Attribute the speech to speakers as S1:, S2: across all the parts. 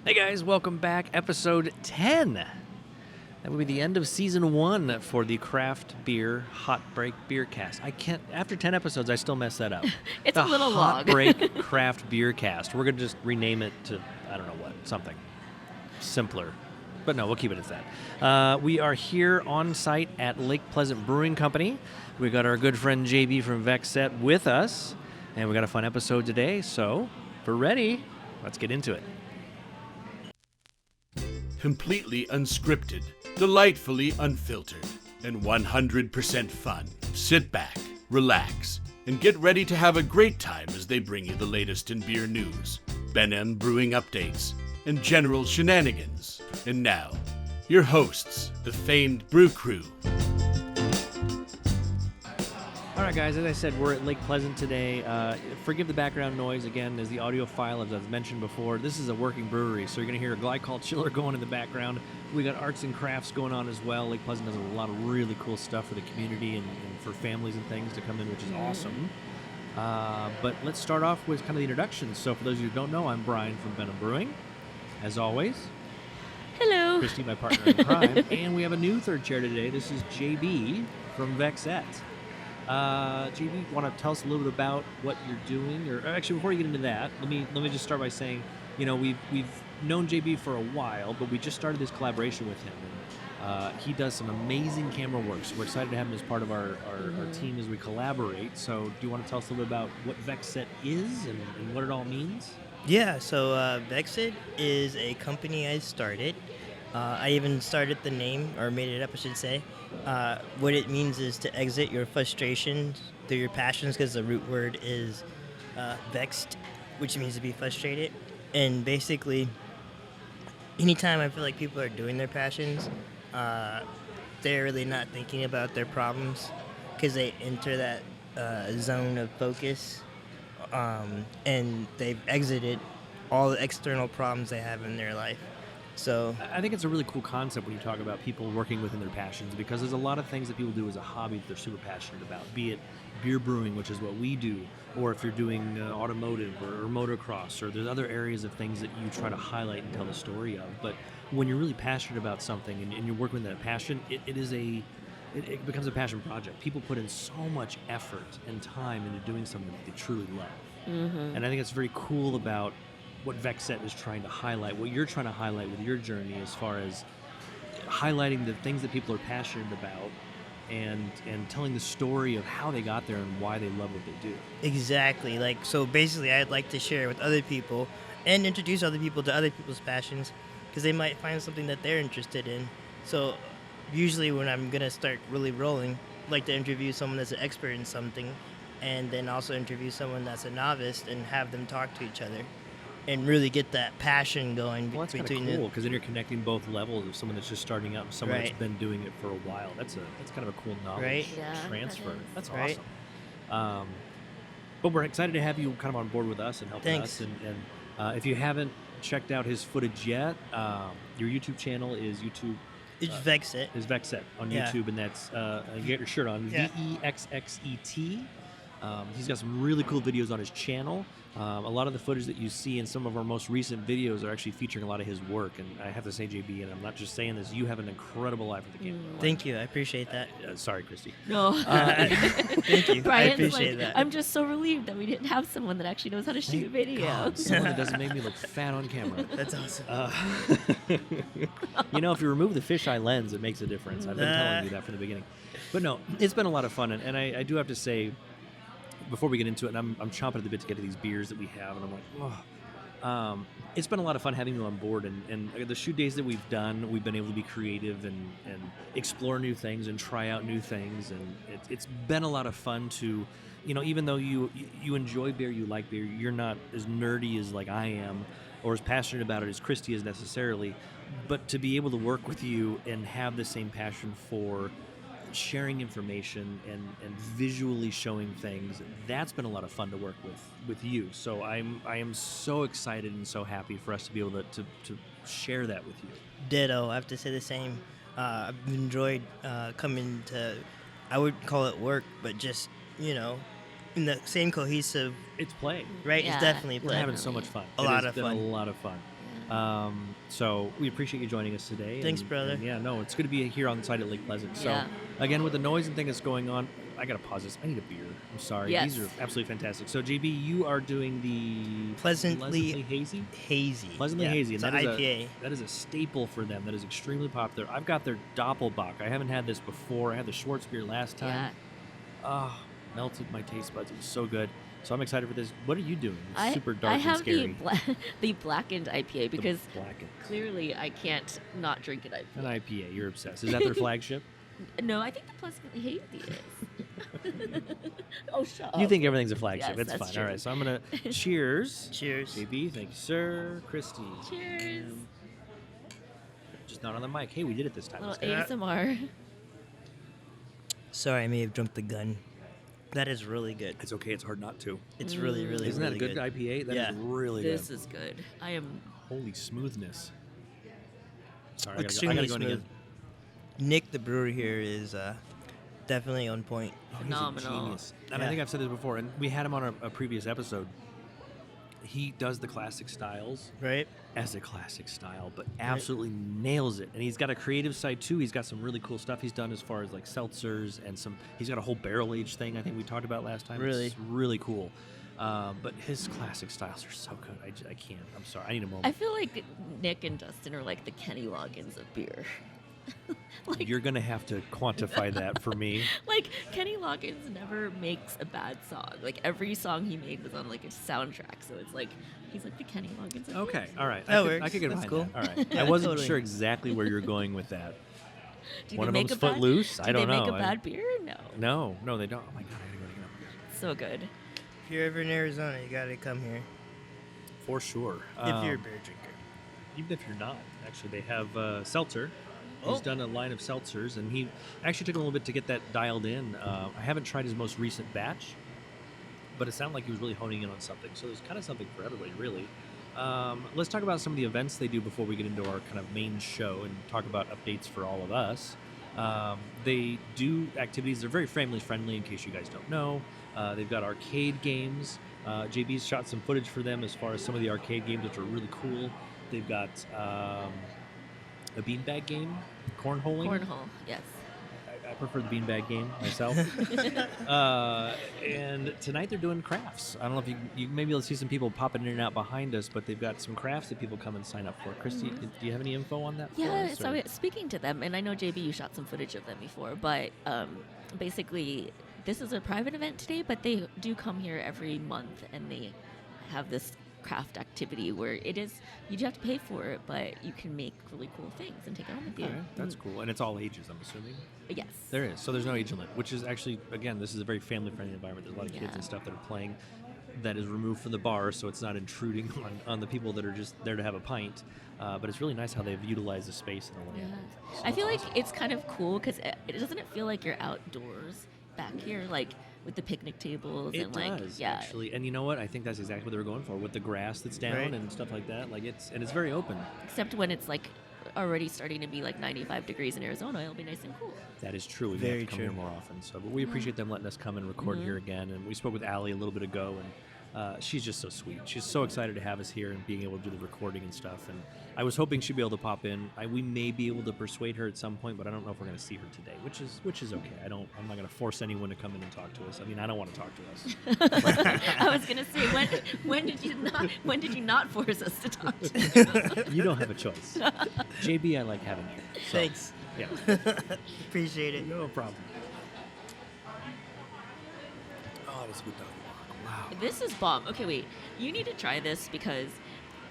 S1: Hey guys, welcome back. Episode 10. That will be the end of season 1 for the craft beer hot break BeerCast. I can't. After 10 episodes, I still mess that up.
S2: It's
S1: the
S2: a little
S1: hot
S2: long.
S1: break craft BeerCast. We're gonna just rename it to I don't know what, something simpler. But no, we'll keep it as that. We are here on site at Lake Pleasant Brewing Company. We got our good friend JB from Vexxet with us, and we got a fun episode today. So, if we're ready, let's get into it.
S3: Completely unscripted, delightfully unfiltered, and 100% fun. Sit back, relax, and get ready to have a great time as they bring you the latest in beer news, Benham Brewing updates, and general shenanigans. And now, your hosts, the famed Brew Crew.
S1: All right, guys, as I said, we're at Lake Pleasant today. Forgive the background noise. Again, as the audio file, as I've mentioned before, this is a working brewery, so you're going to hear a glycol chiller going in the background. We got arts and crafts going on as well. Lake Pleasant does a lot of really cool stuff for the community and for families and things to come in, which is awesome. But let's start off with kind of the introductions. So for those of you who don't know, I'm Brian from Benham Brewing, as always.
S2: Hello.
S1: Kristy, my partner in crime. And we have a new third chair today. This is JB from Vexxet. JB, want to tell us a little bit about what you're doing? Or actually, before you get into that, let me just start by saying, you know, we've known JB for a while, but we just started this collaboration with him. And he does some amazing camera work, so we're excited to have him as part of our team as we collaborate. So do you want to tell us a little bit about what Vexxet is and what it all means?
S4: Yeah, so Vexxet is a company I started. I even started the name, or made it up, I should say. What it means is to exit your frustrations through your passions, because the root word is vexed, which means to be frustrated. And basically, anytime I feel like people are doing their passions, they're really not thinking about their problems, because they enter that zone of focus, and they've exited all the external problems they have in their life. So
S1: I think it's a really cool concept when you talk about people working within their passions, because there's a lot of things that people do as a hobby that they're super passionate about, be it beer brewing, which is what we do, or if you're doing automotive or motocross, or there's other areas of things that you try to highlight and tell the story of. But when you're really passionate about something and you're working with that passion, it becomes a passion project. People put in so much effort and time into doing something that they truly love. Mm-hmm. And I think it's very cool about what Vexxet is trying to highlight, what you're trying to highlight with your journey, as far as highlighting the things that people are passionate about and telling the story of how they got there and why they love what they do.
S4: exactly, so basically I'd like to share with other people and introduce other people to other people's passions, because they might find something that they're interested in. So usually when I'm going to start really rolling, I like to interview someone that's an expert in something, and then also interview someone that's a novice and have them talk to each other and really get that passion going.
S1: Well, that's kind
S4: between
S1: of cool, because then you're connecting both levels of someone that's just starting out and someone that's been doing it for a while. That's kind of a cool knowledge transfer. That's awesome. But we're excited to have you kind of on board with us and helping us. And if you haven't checked out his footage yet, your YouTube channel is YouTube.
S4: It's Vexxet.
S1: Is Vexxet on YouTube, and that's you get your shirt on, Vexxet. He's got some really cool videos on his channel. A lot of the footage that you see in some of our most recent videos are actually featuring a lot of his work. And I have to say, JB, and I'm not just saying this, you have an incredible eye for the camera.
S4: Thank you. I appreciate that.
S1: Sorry, Kristy.
S2: No.
S4: Thank you.
S2: Brian's
S4: I appreciate that.
S2: I'm just so relieved that we didn't have someone that actually knows how to shoot video.
S1: God, someone that doesn't make me look fat on camera.
S4: That's awesome.
S1: You know, if you remove the fisheye lens, it makes a difference. I've been telling you that from the beginning. But no, it's been a lot of fun. And I do have to say, before we get into it, and I'm chomping at the bit to get to these beers that we have, and I'm like, oh. It's been a lot of fun having you on board, and the shoot days that we've done, we've been able to be creative and explore new things and try out new things, and it's been a lot of fun to, you know, even though you enjoy beer, you like beer, you're not as nerdy as like I am, or as passionate about it as Kristy is necessarily, but to be able to work with you and have the same passion for sharing information and visually showing things, that's been a lot of fun to work with you. So I am so excited and so happy for us to be able to share that with you.
S4: Ditto. I have to say the same. I've enjoyed coming to, I would call it work, but just, you know, in the same cohesive.
S1: It's play.
S4: Right?
S2: Yeah,
S4: It's definitely
S1: We're
S4: play.
S1: having so much fun.
S4: A
S1: It
S4: lot
S1: has
S4: of
S1: been
S4: fun.
S1: A lot of fun. So we appreciate you joining us today.
S4: Thanks, brother.
S1: And yeah, no, it's good to be here on site at Lake Pleasant. So
S2: Yeah.
S1: again, with the noise and thing that's going on, I got to pause this. I need a beer. I'm sorry.
S2: Yes.
S1: These are absolutely fantastic. So JB, you are doing the
S4: Pleasantly
S1: Hazy?
S4: Hazy.
S1: Pleasantly
S4: Yeah,
S1: Hazy.
S4: It's
S1: And
S4: an
S1: that is
S4: IPA.
S1: that is a staple for them. That is extremely popular. I've got their Doppelbock. I haven't had this before. I had the Schwartz beer last time.
S2: Yeah.
S1: Ah, melted my taste buds. It was so good. So I'm excited for this. What are you doing? It's
S2: I,
S1: super dark
S2: I have
S1: and scary.
S2: the blackened IPA because
S1: The blackened.
S2: clearly I can't not drink an IPA.
S1: An IPA. You're obsessed. Is that their flagship?
S2: No, I think the Pleasantly Hazy is. Oh, shut up.
S1: You think everything's a flagship.
S2: Yes,
S1: it's
S2: that's
S1: fine.
S2: true.
S1: All right. So I'm going to cheers.
S4: Cheers.
S1: JB, thank you, sir. Kristy.
S2: Cheers.
S1: Just not on the mic. Hey, we did it this time.
S2: Little
S1: Let's go.
S2: ASMR.
S4: Sorry, I may have jumped the gun. That is really good.
S1: It's okay. It's hard not to.
S4: It's really, really,
S1: Isn't
S4: really
S1: that a good IPA? That is
S4: Yeah.
S1: really
S2: This
S1: good.
S2: is good. I am.
S1: Holy smoothness. Sorry, I
S4: Extremely
S1: gotta go in
S4: smooth.
S1: again.
S4: Nick, the brewer here, is definitely on point.
S1: Oh, he's a
S2: Phenomenal.
S1: genius. And I
S4: Yeah.
S1: think I've said this before, and we had him on a previous episode. He does the classic styles
S4: Right?
S1: as a classic style, but absolutely nails it. And he's got a creative side too. He's got some really cool stuff he's done as far as like seltzers and some. He's got a whole barrel aged thing I think we talked about last time.
S4: Really?
S1: It's really cool. But his classic styles are so good. I can't. I'm sorry. I need a moment.
S2: I feel like Nick and Dustin are like the Kenny Loggins of beer. Like,
S1: You're gonna have to quantify that for me.
S2: like Kenny Loggins never makes a bad song. Like every song he made was on like a soundtrack, so it's like he's like the Kenny Loggins of
S1: Okay,
S2: beer.
S1: all right.
S4: That
S1: I
S4: works.
S1: could get
S4: That's
S1: behind
S4: cool.
S1: that. All right.
S4: Yeah,
S1: I wasn't
S4: totally.
S1: sure exactly where you're going with that.
S2: Do
S1: One
S2: they
S1: of
S2: make
S1: them's
S2: a bad-
S1: Footloose?
S2: Do
S1: I don't
S2: they
S1: know.
S2: make a bad beer? No.
S1: No, they don't. Oh my god, I gotta go again.
S2: So good.
S4: If you're ever in Arizona, you gotta come here.
S1: For sure.
S4: If you're a beer drinker.
S1: Even if you're not, actually, they have seltzer.
S4: Oh.
S1: He's done a line of seltzers, and he actually took a little bit to get that dialed in. I haven't tried his most recent batch, but it sounded like he was really honing in on something. So there's kind of something for everybody, really. Let's talk about some of the events they do before we get into our kind of main show and talk about updates for all of us. They do activities. They're very family friendly, in case you guys don't know. They've got arcade games. JB's shot some footage for them as far as some of the arcade games, which are really cool. They've got a beanbag game, cornholing.
S2: Cornhole, yes.
S1: I prefer the beanbag game myself. And tonight they're doing crafts. I don't know if you maybe you'll see some people popping in and out behind us, but they've got some crafts that people come and sign up for. Kristy, do you have any info on that?
S2: Yeah,
S1: for us,
S2: so
S1: or-
S2: speaking to them, and I know JB, you shot some footage of them before, but basically, this is a private event today, but they do come here every month, and they have this craft activity where it is you do have to pay for it, but you can make really cool things and take it home with you.
S1: Okay, that's cool, and it's all ages, I'm assuming.
S2: Yes.
S1: There is, so there's no age limit, which is actually, again, this is a very family-friendly environment. There's a lot of kids
S2: Yeah.
S1: and stuff that are playing that is removed from the bar, so it's not intruding on the people that are just there to have a pint. But it's really nice how they've utilized the space in a way.
S2: Yeah.
S1: So
S2: I feel
S1: that's
S2: like it's kind of cool because it doesn't it feel like you're outdoors back here, like with the picnic tables
S1: It
S2: and like
S1: does,
S2: yeah.
S1: actually, and you know what? I think that's exactly what they were going for with the grass that's down
S4: Right.
S1: and stuff like that. Like it's very open.
S2: Except when it's like already starting to be like 95 degrees in Arizona, it'll be nice and cool.
S1: That is true. We may
S4: Very
S1: have to come
S4: true.
S1: here more often. So, but we appreciate them letting us come and record here again. And we spoke with Allie a little bit ago, and she's just so sweet. She's so excited to have us here and being able to do the recording and stuff. And I was hoping she'd be able to pop in. We may be able to persuade her at some point, but I don't know if we're going to see her today, which is okay. I'm not going to force anyone to come in and talk to us. I mean, I don't want to talk to us.
S2: I was gonna say when did you not force us to talk to you?
S1: You don't have a choice. JB, I like having you. So,
S4: Thanks.
S1: Yeah.
S4: Appreciate it.
S1: No problem. Oh, that's a good dog. Wow.
S2: This is bomb. Okay, wait. You need to try this because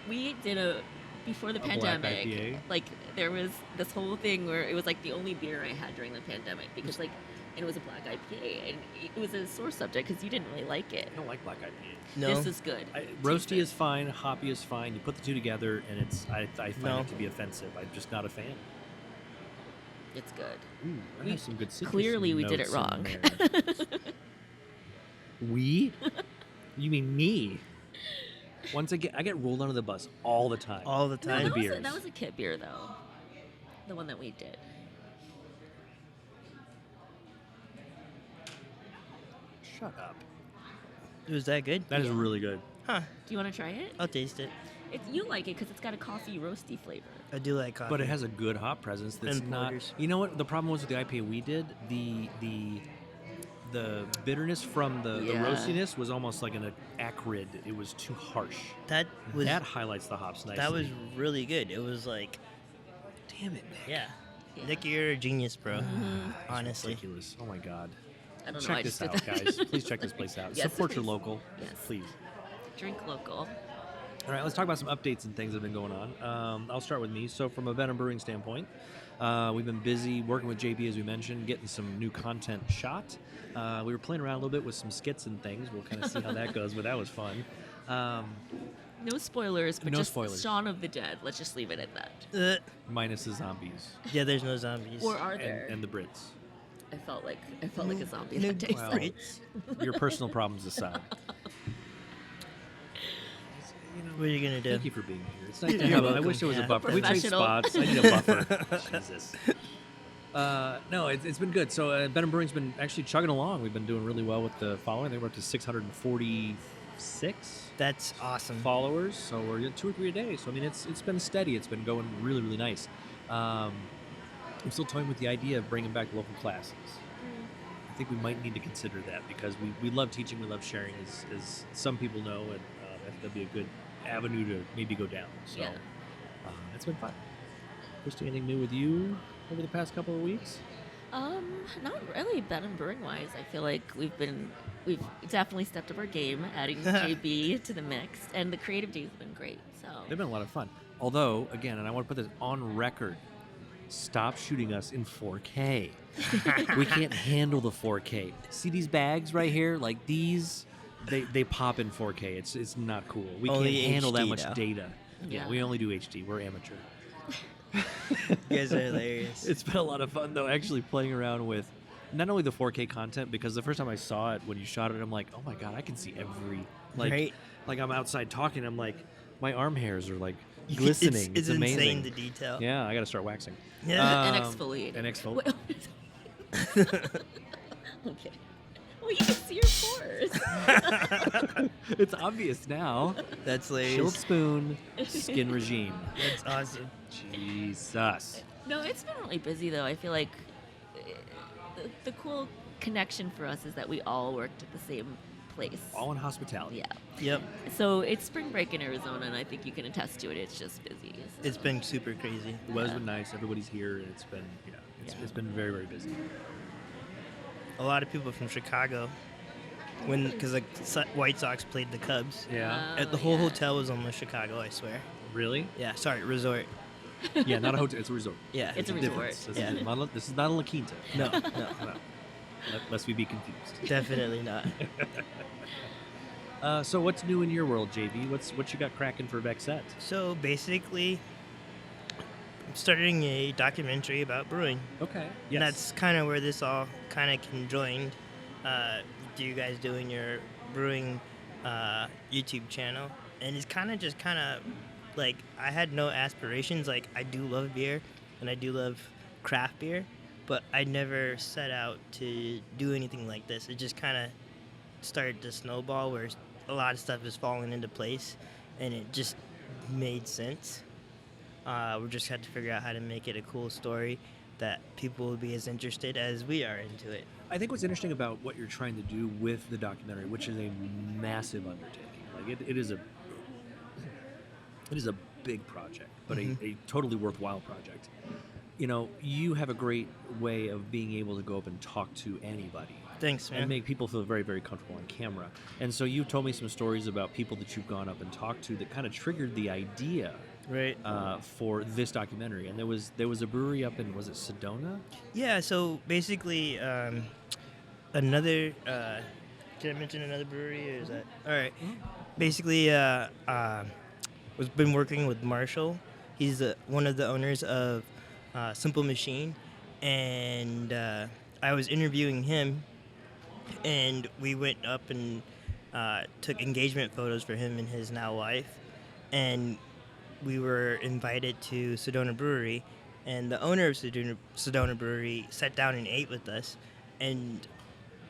S2: we did before the
S1: A black
S2: pandemic.
S1: IPA?
S2: Like there was this whole thing where it was like the only beer I had during the pandemic because like and it was a black IPA and it was a sore subject because you didn't really like it.
S1: I don't like black IPA.
S4: No.
S2: This is good.
S1: Roasty is fine, hoppy is fine. You put the two together, and I find
S4: No.
S1: it to be offensive. I'm just not a fan.
S2: It's good.
S1: Ooh, I
S2: We-
S1: have some good citrus
S2: clearly we did
S1: notes
S2: it wrong.
S1: in there. We? You mean me? Once I get rolled under the bus all the time.
S4: All the
S2: No,
S4: time.
S1: the
S2: that was,
S1: beers.
S2: that was a kit beer though. The one that we did.
S1: Shut up.
S4: Was that good?
S1: That is really good.
S4: Huh.
S2: Do you want to try it?
S4: I'll taste it.
S2: You like it because it's got a coffee roasty flavor.
S4: I do like coffee.
S1: But it has a good hop presence that's
S4: And
S1: not.
S4: porters.
S1: You know what? The problem was with the IPA we did. The bitterness from the
S2: Yeah.
S1: roastiness was almost like an acrid. It was too harsh.
S4: that
S1: highlights the hops nicely.
S4: was really good. It was like,
S1: damn it, Nick.
S4: yeah.
S2: Yeah.
S4: Nick, you're a genius, bro.
S2: Mm-hmm.
S4: Honestly.
S1: Ridiculous. Oh my god.
S2: I don't know.
S1: Check
S2: I
S1: this
S2: just did
S1: out,
S2: that.
S1: guys. Please check this place out.
S2: Yes,
S1: Support your
S2: please.
S1: local.
S2: Yes.
S1: Please.
S2: Drink local.
S1: All right, let's talk about some updates and things that have been going on. I'll start with me. So, from a Benham Brewing standpoint, we've been busy working with JB, as we mentioned, getting some new content shot. We were playing around a little bit with some skits and things. We'll kind of see how that goes, but that was fun.
S2: No spoilers, but
S1: No
S2: just
S1: spoilers.
S2: Shaun of the Dead. Let's just leave it at that.
S1: Minus the zombies
S4: Yeah, there's no zombies.
S2: Or are there?
S1: and the Brits.
S2: I felt like a zombie
S4: No
S2: that day.
S1: Well,
S2: Sorry.
S1: your personal problems aside.
S4: What are you going to do?
S1: Thank you for being here. It's nice to
S4: You're
S1: have. I
S4: welcome.
S1: wish there was a
S4: Yeah.
S1: buffer. We trade
S2: Professional.
S1: spots. I need a buffer. Jesus. No, it's been good. So Benham Brewing's been actually chugging along. We've been doing really well with the following. I think we're up to 646
S4: That's awesome.
S1: followers. So we're getting 2 or 3 a day. So I mean, it's been steady. It's been going really, really nice. I'm still toying with the idea of bringing back local classes. I think we might need to consider that because we love teaching, we love sharing, as some people know, and I think that'd be a good avenue to maybe go down. So
S2: Yeah.
S1: it's been fun. Kristy, anything new with you over the past couple of weeks?
S2: Not really. Benham Brewing wise, I feel like we've definitely stepped up our game, adding JB to the mix, and the creative days have been great. So
S1: They've been a lot of fun. Although, again, and I want to put this on record, stop shooting us in 4K. We can't handle the 4K. See these bags right here? Like these, they pop in 4K. It's not cool. We
S4: Only
S1: can't handle that
S4: HD
S1: much
S4: though.
S1: data. Yeah,
S2: Yeah.
S1: we only do HD. We're amateur.
S4: You guys are hilarious.
S1: It's been a lot of fun though, actually playing around with not only the 4K content, because the first time I saw it when you shot it, I'm like, oh my god, I can see every
S4: Right?
S1: like I'm outside talking, I'm like, my arm hairs are like glistening.
S4: It's
S1: amazing.
S4: insane, the detail.
S1: Yeah, I got to start waxing.
S4: Yeah.
S2: and exfoliating.
S1: And exfoliating.
S2: Okay. Well, you can see your pores.
S1: It's obvious now.
S4: That's
S1: Shield
S4: hilarious.
S1: spoon, skin regime.
S4: That's awesome.
S1: Jesus.
S2: No, it's been really busy though. I feel like the cool connection for us is that we all worked at the same place.
S1: All in hospitality.
S2: Yeah.
S4: Yep.
S2: So it's spring break in Arizona, and I think you can attest to it. It's just busy. So.
S4: It's been super crazy.
S1: The weather's been nice. Everybody's here. And it's been, it's been very, very busy.
S4: A lot of people from Chicago, because the White Sox played the Cubs.
S1: Yeah.
S4: The whole hotel was almost Chicago, I swear.
S1: Really?
S4: Yeah, sorry, resort.
S1: Yeah, not a hotel. It's a resort.
S4: Yeah.
S2: It's a
S1: There's
S2: resort.
S1: difference. This,
S4: Yeah.
S1: this is not a La Quinta.
S4: No, no,
S1: No. Lest we be confused.
S4: definitely not.
S1: So what's new in your world, JB? What you got cracking for Vexxet?
S4: So basically, I'm starting a documentary about brewing.
S1: Okay.
S4: And that's kind of where this all kind of conjoined. Do you guys doing your brewing YouTube channel? And it's kind of like I had no aspirations. Like I do love beer and I do love craft beer, but I never set out to do anything like this. It just kind of started to snowball where a lot of stuff is falling into place and it just made sense. We just had to figure out how to make it a cool story that people will be as interested as we are into it.
S1: I think what's interesting about what you're trying to do with the documentary, which is a massive undertaking, like it is a big project, but a totally worthwhile project. You know, you have a great way of being able to go up and talk to anybody.
S4: Thanks, man.
S1: And make people feel very, very comfortable on camera. And so you told me some stories about people that you've gone up and talked to that kind of triggered the idea
S4: Right.
S1: for this documentary. And there was a brewery up in, was it Sedona?
S4: Yeah, so basically, another. Did I mention another brewery, or is that all right? Basically, was been working with Marshall. He's one of the owners of Simple Machine, and I was interviewing him, and we went up and took engagement photos for him and his now wife, and we were invited to Sedona Brewery, and the owner of Sedona Brewery sat down and ate with us, and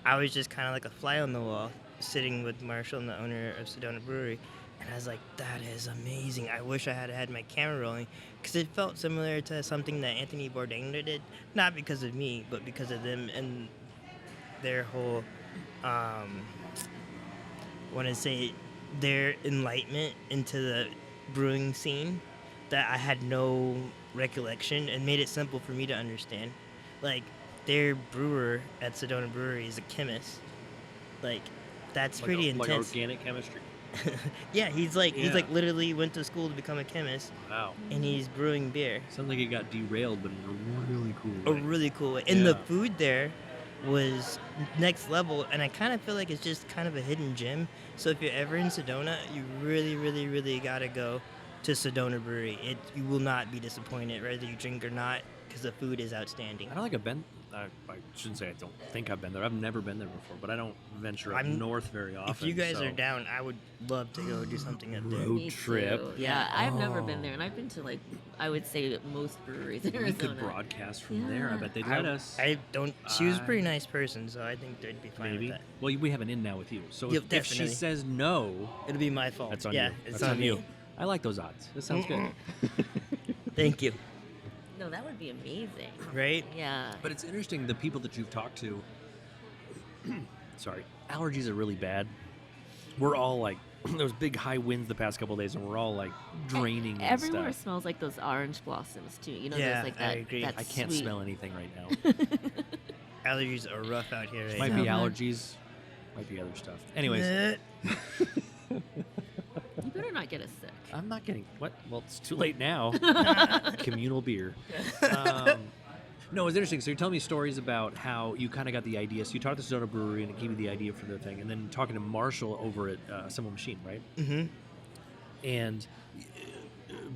S4: I was just kind of like a fly on the wall, sitting with Marshall and the owner of Sedona Brewery, And I was like, that is amazing. I wish I had had my camera rolling because it felt similar to something that Anthony Bourdain did. Not because of me, but because of them and their whole, their enlightenment into the brewing scene that I had no recollection and made it simple for me to understand. Like, their brewer at Sedona Brewery is a chemist. Like, that's pretty intense.
S1: Like organic chemistry.
S4: Yeah, he's literally went to school to become a chemist.
S1: Wow.
S4: And he's brewing beer.
S1: Sounds like it got derailed, but in a really cool way.
S4: A really cool way. And the food there was next level, and I kind of feel like it's just kind of a hidden gem. So if you're ever in Sedona, you really, really, really gotta go to Sedona Brewery. You will not be disappointed, whether you drink or not, because the food is outstanding.
S1: I don't think I've been. I shouldn't say I don't think I've been there. I've never been there before, but I don't venture up north very often.
S4: If you guys are down, I would love to go do something up there.
S1: Road trip.
S2: Yeah, I've never been there, and I've been to, like, I would say most breweries in Arizona.
S1: We could broadcast from there. I bet they'd let us.
S4: She was a pretty nice person, so I think they'd be fine with that.
S1: Well, we have an in now with you, so
S4: Yep,
S1: if she says no,
S4: it'll be my fault.
S1: That's on
S4: you.
S1: That's on you. I like those odds. That sounds good.
S4: Thank you.
S2: No, that would be amazing.
S4: Right?
S2: Yeah.
S1: But it's interesting, the people that you've talked to, sorry, allergies are really bad. We're all like, there was big high winds the past couple of days, and we're all like draining and
S2: everywhere
S1: stuff.
S2: smells like those orange blossoms too. You know,
S4: Yeah,
S2: there's like that.
S4: I agree.
S2: That
S1: I can't
S2: sweet-
S1: smell anything right now.
S4: Allergies are rough out here right
S1: Might
S4: now.
S1: be allergies, might be other stuff. Anyways,
S2: You better not get us sick.
S1: I'm not getting what? Well, it's too late now. Communal beer. No, it's interesting. So you're telling me stories about how you kind of got the idea. So you talked to Sedona Brewery and it gave you the idea for the thing, and then talking to Marshall over at Simple Machine, right?
S4: Mm-hmm.
S1: And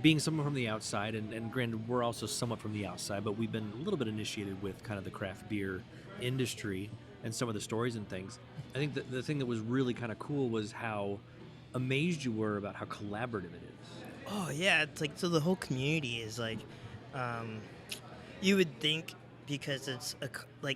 S1: being someone from the outside, and granted, we're also somewhat from the outside, but we've been a little bit initiated with kind of the craft beer industry and some of the stories and things. I think the thing that was really kind of cool was how amazed you were about how collaborative it is.
S4: Oh yeah, it's like, so the whole community is like, you would think, because it's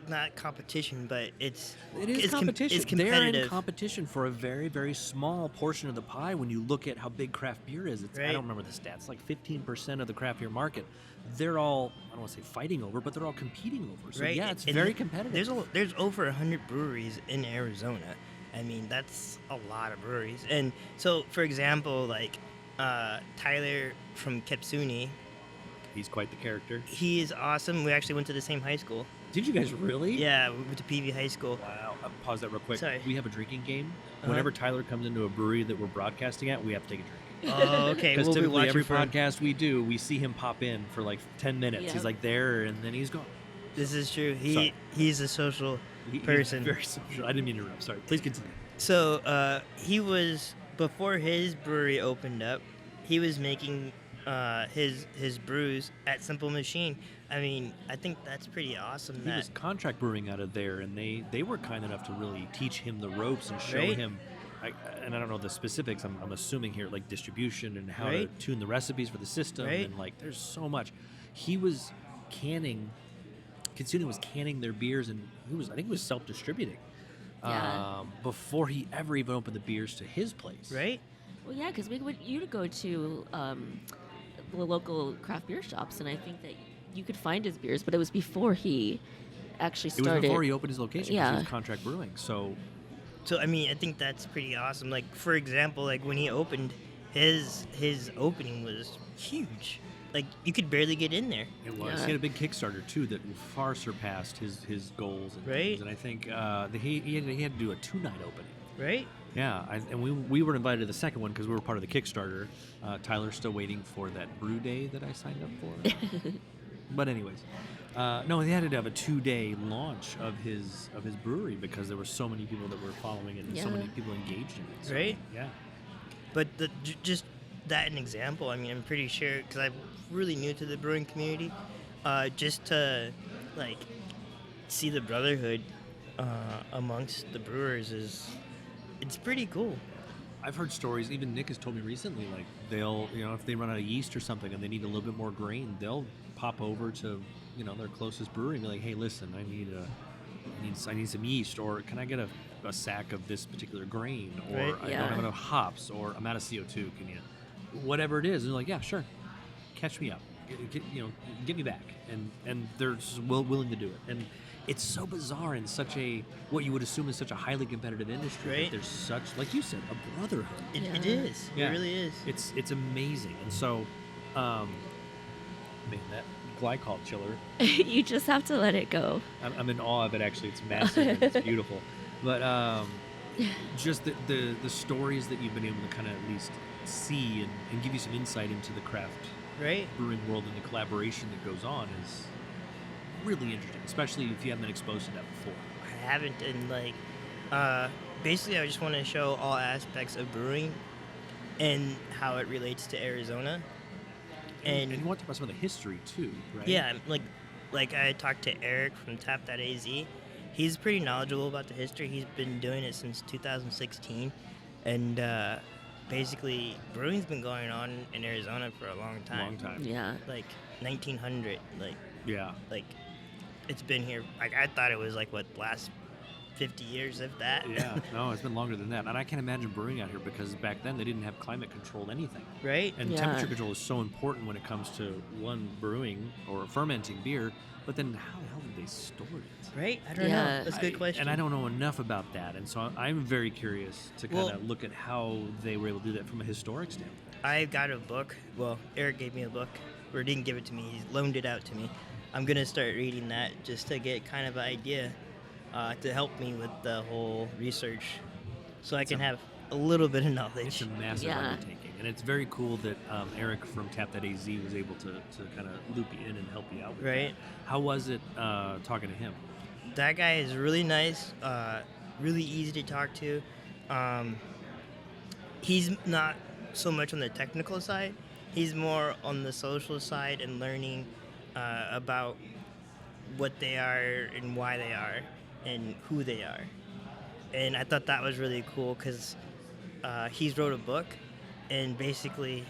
S4: not competition, but
S1: It is competition.
S4: It's competitive.
S1: They're in competition for a very, very small portion of the pie when you look at how big craft beer is. I don't remember the stats, like 15% of the craft beer market. They're all, I don't want to say fighting over, but they're all competing over. So yeah, it's very competitive.
S4: There's over 100 breweries in Arizona. I mean, that's a lot of breweries. And so, for example, like Tyler from Kepsuni,
S1: He's quite the character.
S4: he is awesome. We actually went to the same high school.
S1: Did you guys really?
S4: Yeah, we went to PV High School.
S1: Wow. Pause that real quick.
S4: Sorry.
S1: We have a drinking game.
S4: Uh-huh.
S1: Whenever Tyler comes into a brewery that we're broadcasting at, we have to take a drink.
S4: Oh, okay.
S1: Because
S4: We'll be
S1: typically
S4: watching
S1: every
S4: for
S1: podcast we do, we see him pop in for like 10 minutes.
S2: Yeah.
S1: He's like there, and then he's gone.
S4: This is true.
S1: Sorry.
S4: He's a social
S1: He's
S4: person.
S1: very social. I didn't mean to interrupt. Sorry. Please continue.
S4: So he was, before his brewery opened up, he was making his brews at Simple Machine. I mean, I think that's pretty awesome.
S1: He was contract brewing out of there, and they were kind enough to really teach him the ropes and show him. And I don't know the specifics. I'm assuming here, like distribution and how to tune the recipes for the system, and like there's so much. He was canning. Kitsune was canning their beers, and I think he was self-distributing before he ever even opened the beers to his place.
S4: Right?
S2: Well, yeah, because you'd go to the local craft beer shops, and I think that you could find his beers, but it was before he actually started.
S1: It was before he opened his location.
S2: Yeah.
S1: He was contract brewing. So
S4: I mean, I think that's pretty awesome. Like, for example, like when he opened, his opening was huge. Like, you could barely get in there.
S1: it was.
S2: Yeah.
S1: He had a big Kickstarter too that far surpassed his goals and things. And I think he had to do a 2-night opening.
S4: Right?
S1: Yeah, and we were invited to the second one because we were part of the Kickstarter. Tyler's still waiting for that brew day that I signed up for. But anyways, no, they had to have a 2-day launch of his brewery because there were so many people that were following it and so many people engaged in it. So,
S4: Right?
S1: Yeah.
S4: But just that an example, I mean, I'm pretty sure, because I'm really new to the brewing community, just to, like, see the brotherhood amongst the brewers it's pretty cool.
S1: I've heard stories, even Nick has told me recently, like they'll, if they run out of yeast or something and they need a little bit more grain, they'll pop over to, their closest brewery and be like, hey, listen, I need some yeast, or can I get a a sack of this particular grain, or
S4: Right.
S1: I
S2: Yeah.
S1: don't have enough hops, or I'm out of CO2. Can you, whatever it is? And they're like, yeah, sure, catch me up, get me back, and they're just willing to do it. And it's so bizarre in such a what you would assume is such a highly competitive industry.
S4: Right.
S1: That there's such, like you said, a brotherhood.
S4: It
S2: Yeah.
S4: is.
S1: Yeah.
S4: It really is.
S1: It's amazing. And so, man, that glycol chiller.
S2: You just have to let it go.
S1: I'm in awe of it. Actually, it's massive and it's beautiful. But just the stories that you've been able to kind of at least see and give you some insight into the craft
S4: Right?
S1: brewing world and the collaboration that goes on is really interesting, especially if you haven't been exposed to that before.
S4: I haven't, and like, basically, I just want to show all aspects of brewing and how it relates to Arizona.
S1: And you want to talk about some of the history too, right?
S4: Yeah, like I talked to Eric from Tap.az. He's pretty knowledgeable about the history. He's been doing it since 2016, and basically, brewing's been going on in Arizona for a long time.
S1: Long time.
S2: Yeah.
S4: Like 1900,
S1: Yeah.
S4: like it's been here. Like I thought it was like what last 50 years, if that.
S1: Yeah. No, it's been longer than that. And I can't imagine brewing out here because back then they didn't have climate controlled anything.
S4: Right?
S1: And
S2: Yeah.
S1: temperature control is so important when it comes to one brewing or fermenting beer. But then how the hell did they store it?
S4: Right? I don't
S2: Yeah.
S4: know. That's a good question.
S1: And I don't know enough about that. And so I'm very curious to kind of look at how they were able to do that from a historic standpoint.
S4: I got a book. Well, Eric gave me a book, or didn't give it to me. He loaned it out to me. I'm gonna start reading that just to get kind of an idea to help me with the whole research, so I can have a little bit of
S1: It's
S4: knowledge.
S1: a massive
S2: Yeah.
S1: undertaking. And it's very cool that Eric from Tap.az was able to kind of loop you in and help you out with
S4: Right.
S1: that. How was it talking to him?
S4: That guy is really nice, really easy to talk to. He's not so much on the technical side. He's more on the social side and learning about what they are and why they are and who they are. And I thought that was really cool because he's wrote a book, and basically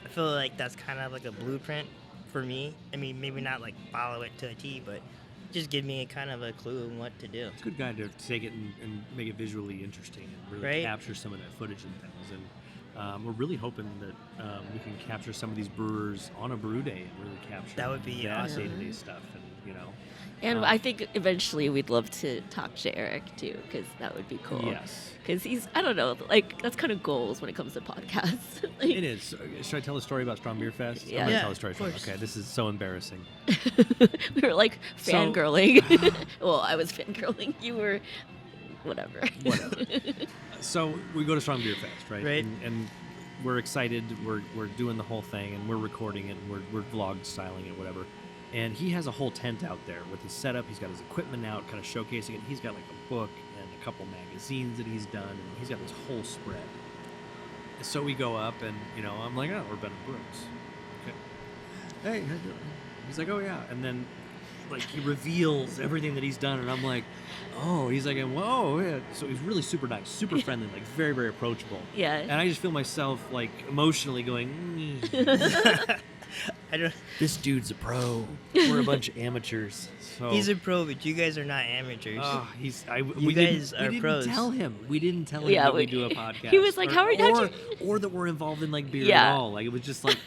S4: I feel like that's kind of like a blueprint for me. I mean, maybe not like follow it to a T, but just give me a kind of a clue on what to do.
S1: It's a good guy to take it and make it visually interesting and really
S4: Right.
S1: capture some of that footage and things. And we're really hoping that we can capture some of these brewers on a brew day and really capture
S4: That would be
S1: that
S4: awesome.
S1: day-to-day stuff. And
S2: And I think eventually we'd love to talk to Eric too, because that would be cool.
S1: Yes.
S2: Because he's, I don't know, like that's kind of goals when it comes to podcasts. Like,
S1: It is. So, should I tell a story about Strong Beer Fest?
S2: Yeah.
S1: I'm gonna
S4: Yeah,
S1: tell a story.
S4: of course.
S1: Okay, this is so embarrassing.
S2: we were like
S1: So-
S2: fangirling. Well, I was fangirling. You were, whatever.
S1: Whatever. So we go to Strong Beer Fest, right?
S4: Right.
S1: And we're excited. We're doing the whole thing, and we're recording it, and we're vlog styling it, whatever. And he has a whole tent out there with his setup. He's got his equipment out, kind of showcasing it. He's got like a book and a couple magazines that he's done, and he's got this whole spread. So we go up, and I'm like, oh, we're Benham Brewers. Okay. Hey, how you doing? He's like, oh yeah, and then like he reveals everything that he's done, and I'm like, oh, he's like, whoa, yeah. So he's really super nice, super friendly, like very, very approachable.
S2: Yeah.
S1: And I just feel myself like emotionally going,
S4: I don't.
S1: this dude's a pro. We're a bunch of amateurs. So
S4: He's a pro, but you guys are not amateurs.
S1: we
S4: guys
S1: didn't,
S4: are
S1: we
S4: pros.
S1: didn't tell him. We didn't tell him
S2: Yeah,
S1: that we
S2: we-
S1: do a podcast.
S2: he was like,
S1: or,
S2: "How are- how'd
S1: or that we're involved in like beer
S2: Yeah.
S1: at all. Like it was just like,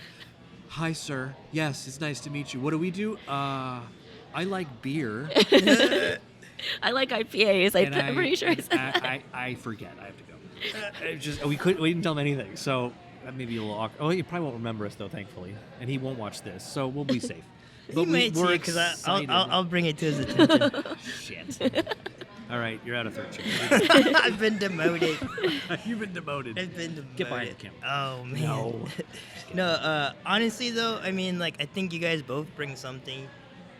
S1: hi sir. Yes, it's nice to meet you. What do we do? I like beer.
S2: I like IPAs. I'm pretty sure I said that.
S1: I forget. I have to go. It just we didn't tell him anything. So maybe a little awkward. Oh, he probably won't remember us though, thankfully, and he won't watch this, so we'll be safe.
S4: He might see
S1: we're
S4: it because
S1: excited.
S4: I'll bring it to his attention.
S1: Shit. All right, you're out of third chair.
S4: I've been demoted.
S1: You've been demoted.
S4: I've been demoted.
S1: Get behind the camera.
S4: Oh man.
S1: No.
S4: No. Honestly though, I mean, like, I think you guys both bring something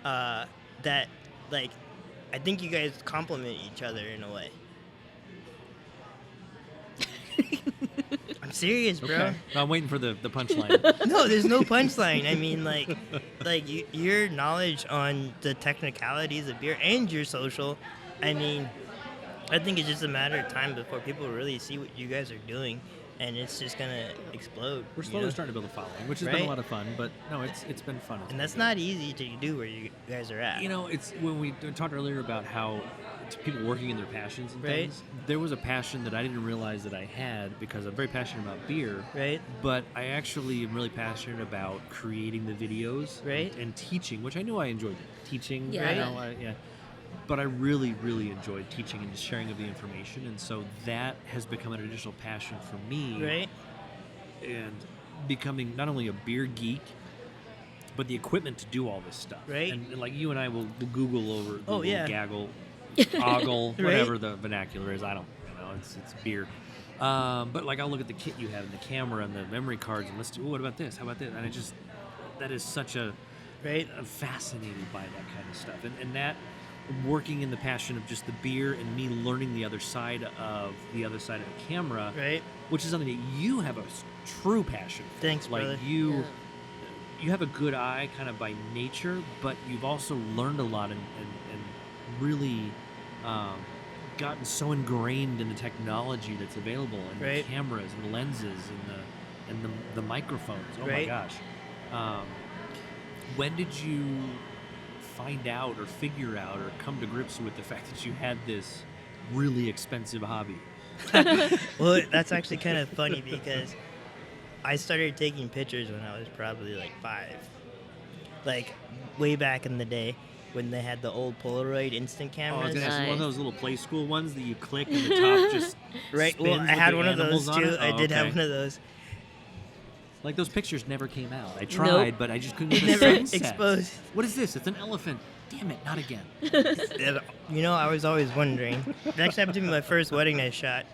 S4: that, like, I think you guys complement each other in a way. I'm serious, bro.
S1: Okay. I'm waiting for the punchline.
S4: No, there's no punchline. I mean, like your knowledge on the technicalities of beer and your social. I mean, I think it's just a matter of time before people really see what you guys are doing and it's just gonna explode.
S1: We're
S4: you
S1: slowly
S4: know?
S1: starting to build a following, which has been a
S4: Right?
S1: lot of fun. But no, it's been fun. It's
S4: And
S1: been
S4: that's
S1: good.
S4: not easy to do where you guys are at.
S1: You know, it's when we talked earlier about how people working in their passions and
S4: Right.
S1: things. There was a passion that I didn't realize that I had because I'm very passionate about beer.
S4: Right?
S1: But I actually am really passionate about creating the videos
S4: Right.
S1: and teaching, which I knew I enjoyed teaching.
S2: Yeah.
S1: You know, yeah. But I really, really enjoyed teaching and just sharing of the information, and so that has become an additional passion for me.
S4: Right?
S1: And becoming not only a beer geek, but the equipment to do all this stuff.
S4: Right.
S1: And like you and I will Google over,
S4: Oh,
S1: Google,
S4: yeah.
S1: gaggle, ogle,
S4: Right.
S1: whatever the vernacular is. I don't know. It's beer. But like I'll look at the kit you have and the camera and the memory cards and let's do. What about this? How about this? And that is such a.
S4: Right?
S1: I'm fascinated by that kind of stuff, and that working in the passion of just the beer and me learning the other side of the camera,
S4: Right?
S1: which is something that you have a true passion for.
S4: Thanks,
S1: like
S4: brother.
S1: you have a good eye kind of by nature, but you've also learned a lot and really gotten so ingrained in the technology that's available and
S4: Right.
S1: the cameras and the lenses and the microphones. Oh my
S4: Right.
S1: gosh. When did you find out or figure out or come to grips with the fact that you had this really expensive hobby?
S4: Well, that's actually kind of funny because I started taking pictures when I was probably like 5. Like way back in the day when they had the old Polaroid instant
S1: Oh, I was
S4: cameras.
S1: gonna ask, one of
S2: Nice.
S1: those little play school ones that you click and the top just
S4: Right? Well,
S1: spins
S4: I
S1: with
S4: had
S1: the
S4: one of those
S1: animals on
S4: too.
S1: it?
S4: I
S1: Oh,
S4: did have
S1: okay.
S4: one of those.
S1: Like those pictures never came out. I tried, but I just couldn't get the
S4: Never
S1: sunset.
S4: exposed.
S1: What is this? It's an elephant. Damn it, not again.
S4: And, you know, I was always wondering. It actually happened to be my first wedding I shot.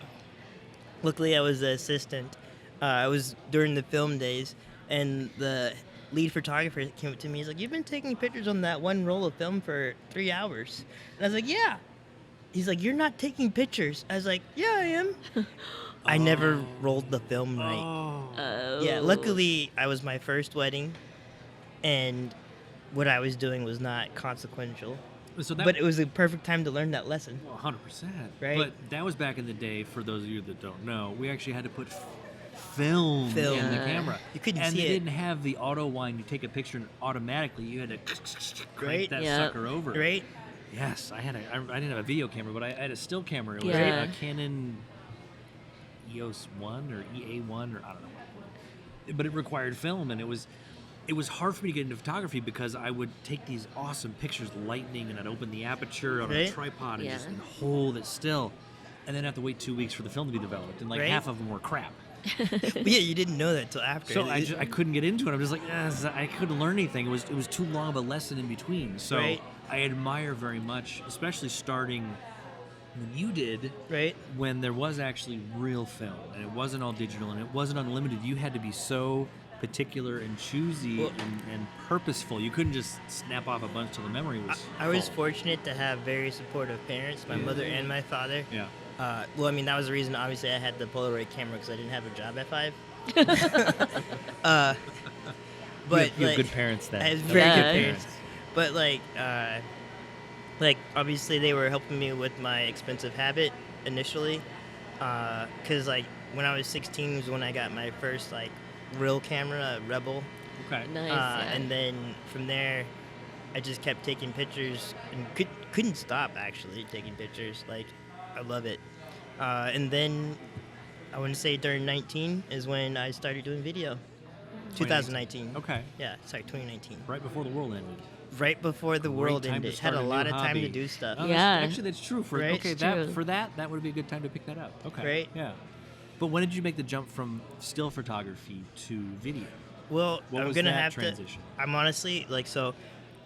S4: Luckily, I was the assistant. I was during the film days, and the lead photographer came up to me. He's like, "You've been taking pictures on that one roll of film for 3 hours." And I was like, "Yeah." He's like, "You're not taking pictures." I was like, "Yeah, I am." I never rolled the film right.
S2: Oh.
S4: Yeah, luckily, I was my first wedding, and what I was doing was not consequential.
S1: So that,
S4: But it was a perfect time to learn that lesson.
S1: 100%.
S4: Right.
S1: But that was back in the day. For those of you that don't know, we actually had to put film in the
S2: Yeah.
S1: camera.
S4: You couldn't
S1: and
S4: see
S1: they
S4: it.
S1: didn't have the auto wind. You take a picture and automatically you had to crank
S4: Right.
S1: that
S2: Yep.
S1: sucker over.
S4: Right?
S1: Yes, I didn't have a video camera, but I had a still camera. It was
S2: Yeah.
S1: a Canon EOS 1 or EA1 or I don't know what. But it required film, and it was hard for me to get into photography because I would take these awesome pictures, lightning, and I'd open the aperture on a
S4: Right.
S1: tripod and just
S2: Yeah.
S1: and hold it still, and then have to wait 2 weeks for the film to be developed, and like
S4: Right.
S1: half of them were crap.
S4: But yeah, you didn't know that till after.
S1: So I couldn't get into it. I'm just like, I couldn't learn anything. It was too long of a lesson in between. So
S4: Right.
S1: I admire very much, especially starting when you did,
S4: Right?
S1: when there was actually real film and it wasn't all digital and it wasn't unlimited. You had to be so particular and choosy
S4: Well-
S1: and purposeful. You couldn't just snap off a bunch till the memory was
S4: I was
S1: full.
S4: fortunate to have very supportive parents, my mother and my father.
S1: Yeah.
S4: Well, I mean, that was the reason, obviously, I had the Polaroid camera because I didn't have a job at 5. But,
S1: you have
S4: like,
S1: good parents then.
S4: I had very
S2: Yeah.
S4: good parents. But, obviously, they were helping me with my expensive habit initially. Because, when I was 16 was when I got my first, real camera, a Rebel.
S1: Okay.
S2: Nice. Yeah.
S4: And then from there, I just kept taking pictures and couldn't stop actually taking pictures. I love it. And then I want to say during 19 is when I started doing video. 2019.
S1: Okay.
S4: Yeah, sorry, 2019.
S1: Right before the world ended.
S4: Right before the
S1: Great
S4: world
S1: time to
S4: ended.
S1: start
S4: Had a
S1: a new
S4: lot of time to
S1: hobby.
S4: do stuff.
S1: Oh,
S2: Yeah.
S1: Actually, that's true.
S4: Right?
S2: It's true.
S1: That would be a good time to pick that up. Okay.
S4: Right?
S1: Yeah. But when did you make the jump from still photography to video?
S4: Well,
S1: What
S4: I'm
S1: was
S4: gonna
S1: that
S4: have
S1: transition?
S4: to. I'm honestly so.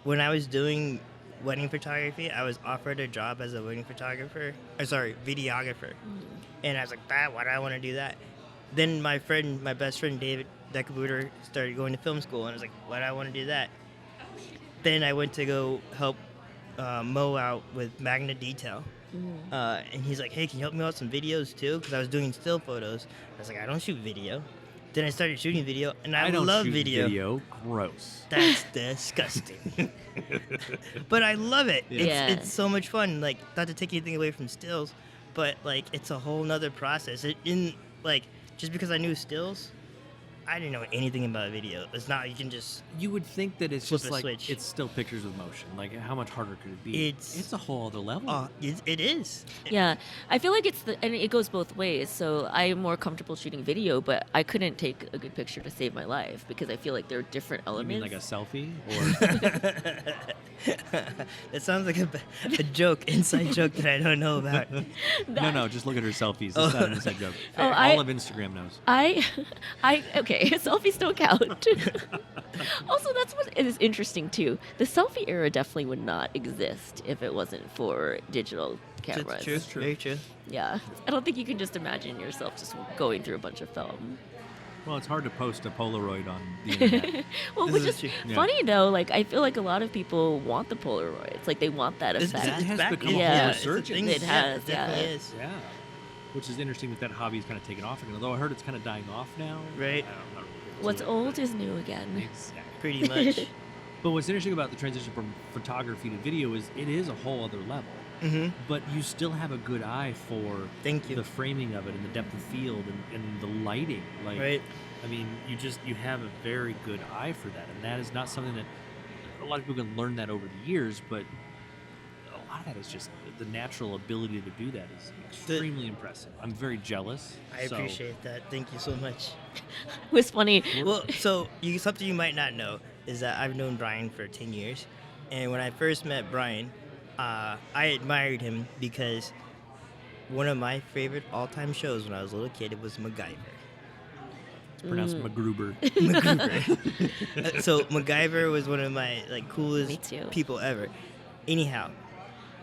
S4: When I was doing wedding photography, I was offered a job as a wedding photographer. Videographer, and I was like, why do I want to do that? Then my best friend David Decabooter started going to film school, and I was like, why do I want to do that? Then I went to go help mow out with Magna Detail. And he's like, hey, can you help me out with some videos too? Because I was doing still photos. I was like, I don't shoot video. Then I started shooting video, and I
S1: don't
S4: love
S1: shoot
S4: video.
S1: Gross.
S4: That's disgusting. But I love it.
S2: Yeah.
S4: It's so much fun. Not to take anything away from stills, but it's a whole nother process. just because I knew stills, I didn't know anything about video. It's not you can just
S1: You would think that it's
S4: Flip
S1: just
S4: a
S1: like
S4: switch.
S1: it's still pictures with motion. Like how much harder could it be? It's a whole other level.
S4: it is.
S2: Yeah, I feel like and it goes both ways. So I'm more comfortable shooting video, but I couldn't take a good picture to save my life because I feel like there are different
S1: You
S2: elements.
S1: mean like a selfie or
S4: That sounds like a joke, inside joke that I don't know about.
S1: no? Just look at her selfies. It's not an inside joke.
S2: Oh,
S1: All of Instagram knows.
S2: Okay, selfies don't count. Also, that's what is interesting too. The selfie era definitely would not exist if it wasn't for digital cameras.
S4: True. Very true.
S2: Yeah, I don't think you can just imagine yourself just going through a bunch of film.
S1: Well, it's hard to post a Polaroid on the internet.
S2: Well,
S4: This
S2: which
S4: is
S2: is
S4: true.
S1: Yeah.
S2: funny though. Like I feel like a lot of people want the Polaroids. Like they want that
S4: This-
S2: effect.
S1: It has
S4: back-
S1: become
S2: yeah,
S1: a
S2: it's a
S1: resurgence.
S4: thing.
S2: It has,
S4: It definitely
S2: yeah.
S4: is.
S1: Yeah, which is interesting that hobby is kind of taken off again. Although I heard it's kind of dying off now.
S4: Right.
S1: I'm not really
S2: What's
S1: into it.
S2: old is new again.
S1: Exactly.
S4: Pretty much.
S1: But what's interesting about the transition from photography to video is it is a whole other level.
S4: Mm-hmm.
S1: But you still have a good eye for
S4: Thank you.
S1: the framing of it and the depth of field and the lighting. Like,
S4: Right.
S1: I mean, you have a very good eye for that, and that is not something that a lot of people can learn that over the years. But a lot of that is just the natural ability to do that is extremely impressive. I'm very jealous.
S4: I
S1: so-
S4: appreciate that. Thank you so much.
S2: It was funny.
S4: Well, so something you might not know is that I've known Brian for 10 years, and when I first met Brian, I admired him because one of my favorite all-time shows when I was a little kid was MacGyver.
S1: It's pronounced MacGruber.
S4: So MacGyver was one of my
S2: Me
S4: coolest
S2: too.
S4: people ever. Anyhow,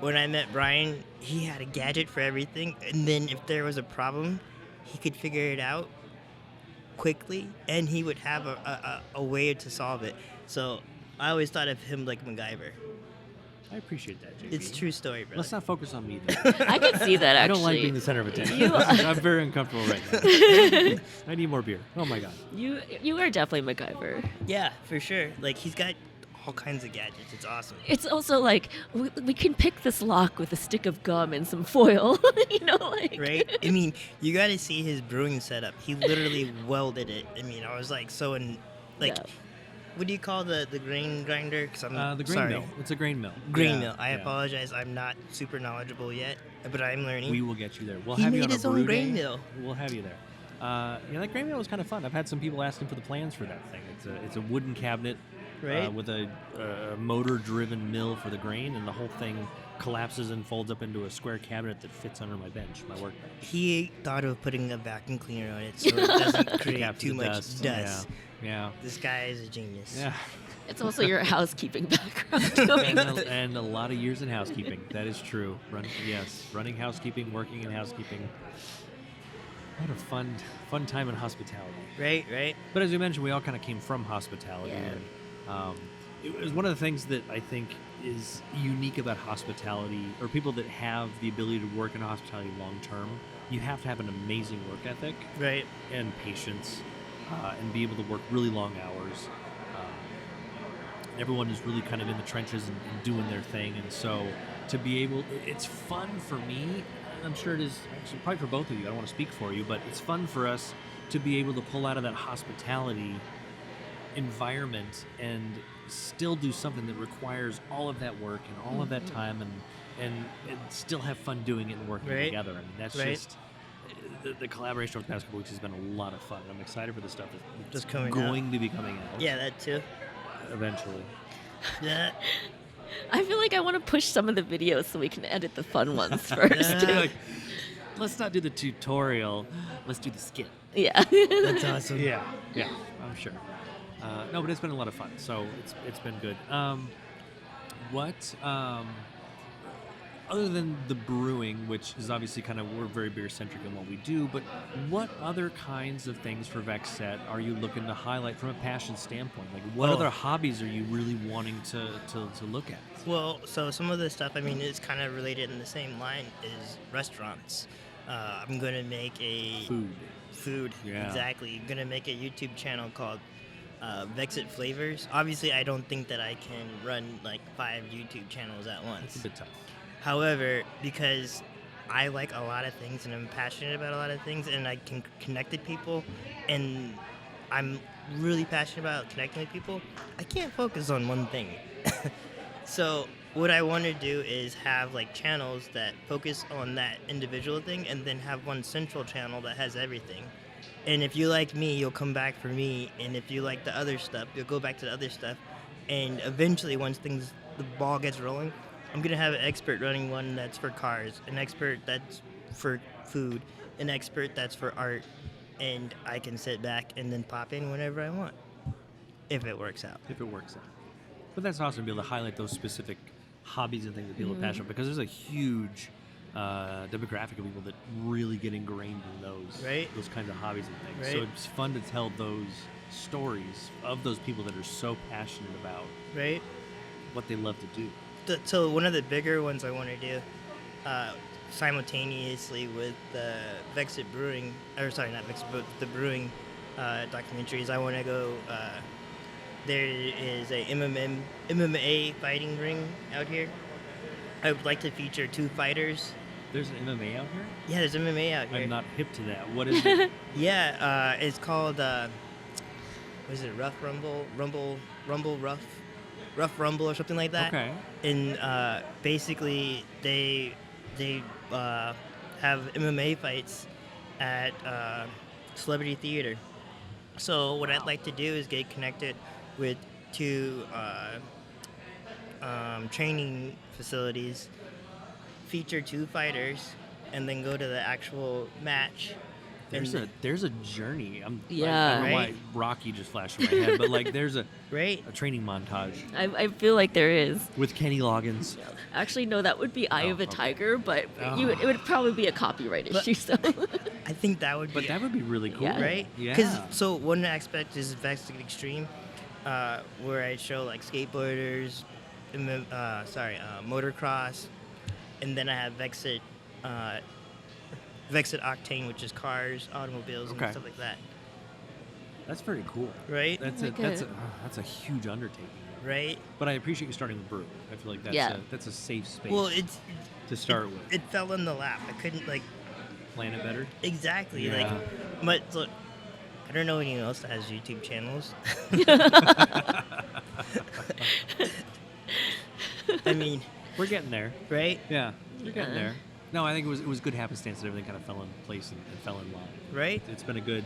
S4: when I met Brian, he had a gadget for everything, and then if there was a problem, he could figure it out quickly, and he would have a way to solve it. So I always thought of him like MacGyver.
S1: I appreciate that, JP.
S4: It's a true story, brother.
S1: Let's not focus on me, though.
S2: I can see that actually.
S1: I don't like being the center of attention.
S2: You-
S1: I'm very uncomfortable right now. I need more beer. Oh my god.
S2: You are definitely MacGyver.
S4: Yeah, for sure. Like, he's got all kinds of gadgets. It's awesome.
S2: It's also like we can pick this lock with a stick of gum and some foil. Like
S4: Right? I mean, you got to see his brewing setup. He literally welded it. I mean, I was like
S2: Yeah.
S4: what do you call the grain grinder? 'Cause I'm
S1: The grain
S4: sorry.
S1: mill. It's a grain mill.
S4: Grain
S1: Yeah,
S4: mill. I
S1: yeah.
S4: apologize. I'm not super knowledgeable yet, but I'm learning.
S1: We will get you there. We'll
S4: He
S1: have you
S4: made
S1: on a
S4: his own
S1: brew
S4: grain
S1: day.
S4: mill.
S1: We'll have you there. That grain mill was kind of fun. I've had some people asking for the plans for that thing. It's a wooden cabinet
S4: Right.
S1: with a motor-driven mill for the grain, and the whole thing collapses and folds up into a square cabinet that fits under my bench, my workbench.
S4: He thought of putting a vacuum cleaner on it so it doesn't create
S1: Capture
S4: too
S1: the
S4: much dust.
S1: Yeah.
S4: This guy is a genius.
S1: Yeah.
S2: it's also your housekeeping background. Going
S1: and a lot of years in housekeeping. That is true. Running housekeeping, working in housekeeping. What a fun time in hospitality.
S4: Right.
S1: But as we mentioned, we all kind of came from hospitality.
S2: Yeah.
S1: And, it was one of the things that I think is unique about hospitality, or people that have the ability to work in hospitality long term. You have to have an amazing work ethic
S4: Right.
S1: and patience, and be able to work really long hours. Everyone is really kind of in the trenches and doing their thing, and so to be able, it's fun for me, and I'm sure it is actually probably for both of you. I don't want to speak for you, but it's fun for us to be able to pull out of that hospitality environment and still do something that requires all of that work and all of that time, and still have fun doing it and working
S4: Right.
S1: together. I mean, that's
S4: Right.
S1: just the collaboration over the past couple weeks has been a lot of fun. I'm excited for the stuff that's
S4: Just coming
S1: going to be coming out.
S4: Yeah, that too.
S1: Eventually.
S4: Yeah.
S2: I feel like I want to push some of the videos so we can edit the fun ones first.
S1: Like, let's not do the tutorial. Let's do the skit.
S2: Yeah.
S4: That's awesome.
S1: Yeah, I'm sure. No, but it's been a lot of fun, so it's been good. Other than the brewing, which is obviously we're very beer centric in what we do, but what other kinds of things for Vexxet are you looking to highlight from a passion standpoint? Like, what
S4: Oh.
S1: other hobbies are you really wanting to look at?
S4: Well, so some of the stuff, I mean, is kind of related in the same line is restaurants. I'm going to make a... Food,
S1: Yeah.
S4: exactly. I'm going to make a YouTube channel called Vexxet Flavors. Obviously, I don't think that I can run like 5 YouTube channels at once.
S1: It's a bit tough.
S4: However, because I like a lot of things and I'm passionate about a lot of things and I can connect with people and I'm really passionate about connecting with people, I can't focus on one thing. So what I want to do is have like channels that focus on that individual thing and then have one central channel that has everything. And if you like me, you'll come back for me. And if you like the other stuff, you'll go back to the other stuff. And eventually, once the ball gets rolling, I'm going to have an expert running one that's for cars, an expert that's for food, an expert that's for art. And I can sit back and then pop in whenever I want, if it works out.
S1: If it works out. But that's awesome to be able to highlight those specific hobbies and things that people are passionate about, because there's a huge demographic of people that really get ingrained in those kinds of hobbies and things. So it's fun to tell those stories of those people that are so passionate about what they love to do.
S4: So one of the bigger ones I want to do simultaneously with the Vexxet Brewing, or sorry, not Vexxet, but the brewing documentaries, I want to go. There is a MMA fighting ring out here. I would like to feature 2 fighters.
S1: There's an MMA out here?
S4: Yeah, there's MMA out here.
S1: I'm not hip to that. What is it?
S4: Yeah, it's called, what is it, Rough Rumble or something like that.
S1: Okay.
S4: And basically they have MMA fights at Celebrity Theater. So what I'd like to do is get connected with 2 training facilities, feature 2 fighters, and then go to the actual match.
S1: There's a journy. I don't know
S2: Yeah.
S1: why Rocky just flashed in my head, but like there's a training montage
S2: I feel like there is.
S1: with Kenny Loggins.
S2: Actually, no, that would be Eye of the
S1: okay.
S2: Tiger, but it would probably be a copyright issue. So
S4: I think that would be.
S1: But that would be really cool,
S2: Yeah.
S4: Right?
S1: Yeah.
S4: So one aspect is Vexxet Extreme, where I show like skateboarders, motocross, and then I have Vexxet Octane, which is cars, automobiles, and stuff like that.
S1: That's very cool.
S4: Right?
S1: That's a huge undertaking.
S4: Right?
S1: But I appreciate you starting with brew. I feel like that's a safe space.
S4: Well,
S1: to start with.
S4: It fell in the lap. I couldn't
S1: Plan it better.
S4: exactly
S1: Yeah.
S4: But look, I don't know anyone else that has YouTube channels. I mean,
S1: We're getting there.
S4: right?
S1: Yeah, we're getting there. No, I think it was good happenstance that everything kind of fell in place and fell in line.
S4: Right?
S1: It's been a good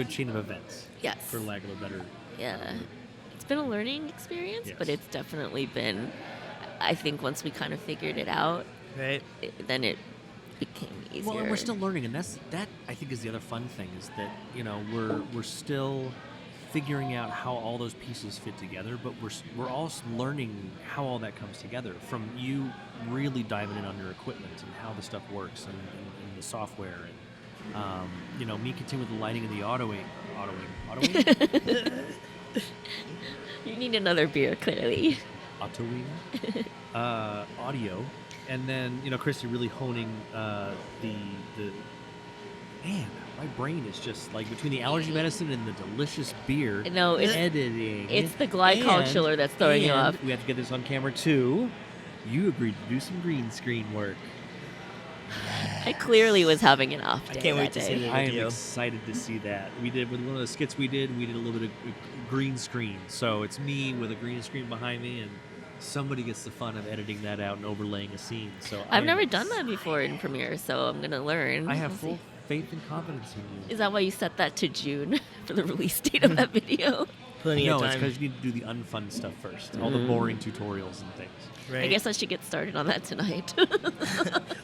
S1: chain of events.
S2: yes,
S1: For lack of a better.
S2: yeah, it's been a learning experience, but
S1: Yes.
S2: it's definitely been. I think once we kind of figured it out,
S4: Right?
S2: then it became easier.
S1: Well, and we're still learning, and that I think is the other fun thing, is that we're still figuring out how all those pieces fit together, but we're all learning how all that comes together, from you really diving in on your equipment and how the stuff works and the software, and me continue with the lighting and the autoing.
S2: You need another beer, clearly.
S1: Autoing, audio, and then Kristy really honing the man. My brain is just like between the allergy medicine and the delicious beer.
S2: No, it's
S1: editing.
S2: It's the glycol chiller that's throwing you off.
S1: We have to get this on camera too. You agreed to do some green screen work.
S2: I clearly was having an off day.
S4: I can't wait
S2: that
S4: to see
S2: day.
S4: the
S1: I am
S4: video.
S1: excited to see that. We did with one of the skits we did a little bit of green screen. So it's me with a green screen behind me, and somebody gets the fun of editing that out and overlaying a scene. So
S2: I've never done that before in Premiere, so I'm gonna learn.
S1: I have
S2: We'll
S1: full
S2: see.
S1: faith and confidence in you.
S2: Is that why you set that to June for the release date of that video?
S4: Plenty
S1: No,
S4: of
S1: it's
S4: time.
S1: because you need to do the unfun stuff first. All the boring tutorials and things.
S4: Right?
S2: I guess I should get started on that tonight.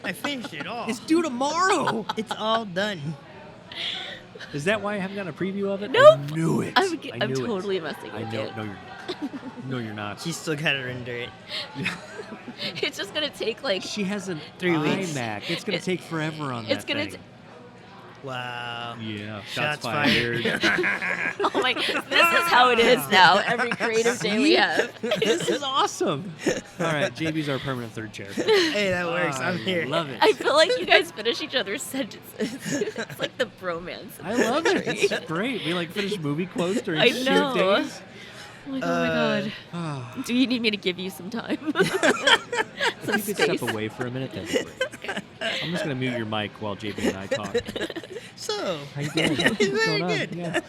S4: I finished it all.
S1: It's due tomorrow.
S4: It's all done.
S1: Is that why I haven't gotten a preview of it?
S2: Nope.
S1: I knew it.
S2: I'm
S1: I knew it.
S2: totally messing
S1: I
S2: with
S1: know.
S2: it.
S1: No, you're not. No, you're not.
S4: She's still gotta render it.
S2: It's just gonna take like
S1: She has an
S4: 3 weeks.
S1: iMac. It's gonna take forever on
S2: it's
S1: that
S2: gonna
S1: thing.
S4: Wow.
S1: Yeah.
S4: Shots fired.
S2: oh my, this is how it is now. Every creative day we have.
S1: This is awesome. All right, JB's our permanent third chair.
S4: Hey, that works. I'm here.
S1: Love it.
S2: I feel like you guys finish each other's sentences. It's like the bromance.
S1: I love it. It's great. We like finish movie quotes during
S2: I
S1: shoot
S2: know.
S1: days.
S2: I'm like, oh my god. Do you need me to give you some time?
S1: If
S2: Some
S1: you could
S2: space.
S1: step away for a minute, that'd be great. I'm just gonna mute your mic while JB and I talk.
S4: So,
S1: How you doing?
S4: very
S1: What's going on?
S4: good.
S1: Yeah.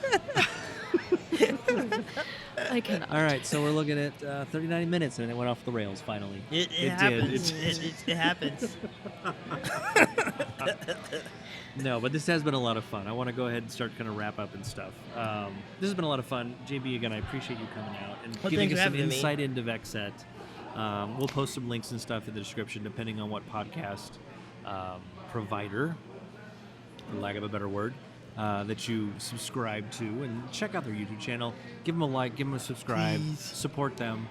S2: I cannot.
S1: All right, so we're looking at 39 minutes, and it went off the rails finally.
S4: It
S1: did.
S4: happens. It happens.
S1: No, but this has been a lot of fun. I want to go ahead and start kind of wrap up and stuff. This has been a lot of fun. JB, again, I appreciate you coming out and
S4: Well,
S1: giving
S4: thanks
S1: us
S4: for
S1: some
S4: having me.
S1: insight into Vexxet. We'll post some links and stuff in the description, depending on what podcast provider, for lack of a better word, that you subscribe to. And check out their YouTube channel. Give them a like, give them a subscribe,
S4: Please.
S1: support them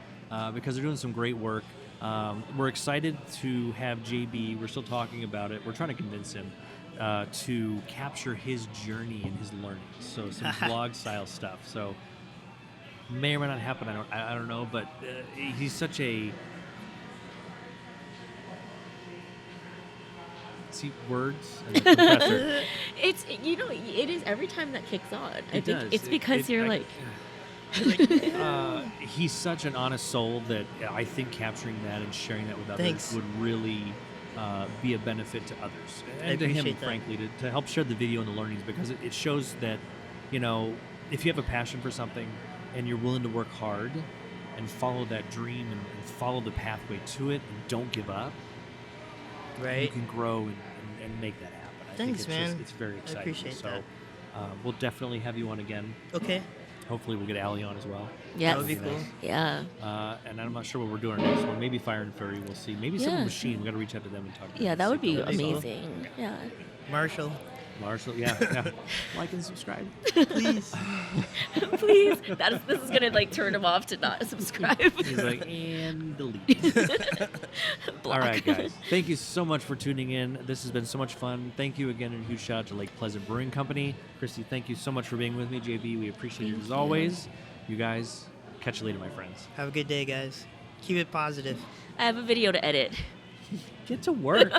S1: because they're doing some great work. We're excited to have JB. We're still talking about it. We're trying to convince him to capture his journey and his learning. So some vlog style stuff. So may or may not happen. I don't know. But he's such a see words and the compressor.
S2: It's it is every time that kicks on. I
S1: It
S2: think
S1: does.
S2: it's because you're like
S1: he's such an honest soul that I think capturing that and sharing that with others
S4: Thanks.
S1: would really be a benefit to others
S4: I
S1: and to him,
S4: appreciate that.
S1: frankly, to help share the video and the learnings because it shows that, if you have a passion for something and you're willing to work hard and follow that dream and follow the pathway to it and don't give up, you
S4: Right?
S1: can grow and make that happen. I
S4: Thanks,
S1: think
S4: man.
S1: It's very
S4: I
S1: exciting.
S4: appreciate
S1: so
S4: that.
S1: we'll definitely have you on again.
S4: Okay.
S1: Hopefully we'll get Allie on as well.
S2: yes.
S4: That would be
S1: That'd
S4: cool.
S1: be
S2: Yeah.
S1: And I'm not sure what we're doing our next one. Maybe Fire and Fury. We'll see. Maybe Civil
S2: Yeah.
S1: Machine. We got to reach out to them and talk to
S2: Yeah,
S1: them.
S2: that would be
S4: That'd be cool.
S2: amazing. Yeah.
S4: Marshall,
S1: Marshall. Yeah. Like and subscribe.
S4: please.
S2: Please. This is gonna turn him off to not subscribe.
S1: He's like, and delete.
S2: Block.
S1: All right, guys. Thank you so much for tuning in. This has been so much fun. Thank you again, and a huge shout out to Lake Pleasant Brewing Company. Kristy, thank you so much for being with me. JB, we appreciate it
S2: Thank
S1: as
S2: you.
S1: always. You guys, catch you later, my friends.
S4: Have a good day, guys. Keep it positive.
S2: I have a video to edit.
S1: Get to work.